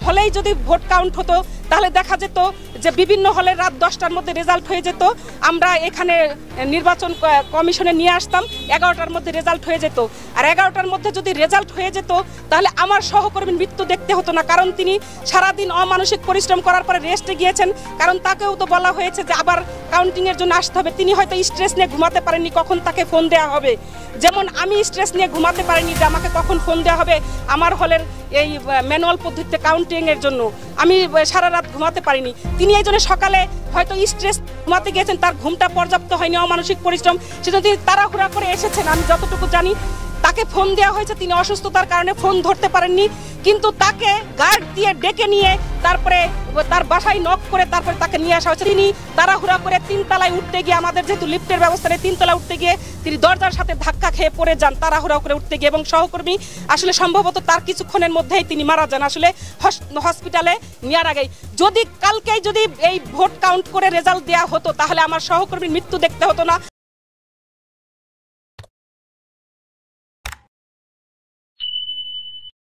হলেই যদি vote count হতো তাহলে দেখা যেত যে বিভিন্ন হলে রাত 10টার মধ্যে রেজাল্ট হয়ে যেত। আমরা এখানে নির্বাচন কমিশনে নিয়ে আসতাম, 11টার মধ্যে রেজাল্ট হয়ে যেত। আর 11টার মধ্যে যদি রেজাল্ট হয়ে যেত তাহলে আমার সহকর্মীর মৃত্যু দেখতে হতো না, কারণ তিনি সারাদিন অমানসিক পরিশ্রম করার পরে রেস্টে গিয়েছেন। কারণ তাকেও তো বলা হয়েছে যে আবার কাউন্টিংয়ের জন্য আসতে হবে। তিনি হয়তো স্ট্রেস নিয়ে ঘুমাতে পারেননি কখন তাকে ফোন দেওয়া হবে, যেমন আমি স্ট্রেস নিয়ে ঘুমাতে পারিনি যে আমাকে কখন ফোন দেওয়া হবে আমার হলের এই ম্যানুয়াল পদ্ধতিতে কাউন্টিংয়ের জন্য। আমি সারা রাত ঘুমাতে পারিনি। তিনি এই জন্য সকালে হয়তো স্ট্রেস ঘুমাতে গিয়েছেন, তার ঘুমটা পর্যাপ্ত হয়নি, অমানসিক পরিশ্রম, সেজন্য তিনি তাড়াহুড়া করে এসেছেন। আমি যতটুকু জানি তাকে ফোন দেওয়া হয়েছে, তিনি অসুস্থতার কারণে ফোন ধরতে পারেননি, কিন্তু তাকে গার্ড দিয়ে ডেকে নিয়ে তারপরে তার বাসায় নক করে তারপরে তাকে নিয়ে আসা হয়েছে। তিনি তাড়াহুড়া করে 3 তলায় উঠতে গিয়ে, আমাদের যেহেতু লিফটের ব্যবস্থা নেই, 3 তলায় উঠতে গিয়ে তিনি দরজার সাথে ধাক্কা খেয়ে পড়ে যান তাড়াহুড়া করে উঠতে গিয়ে, এবং সহকর্মী আসলে সম্ভবত তার কিছুক্ষণের মধ্যেই তিনি মারা যান আসলে হসপিটালে নেওয়ার আগেই। যদি কালকেই যদি এই ভোট কাউন্ট করে রেজাল্ট দেওয়া হতো তাহলে আমার সহকর্মীর মৃত্যু দেখতে হতো না।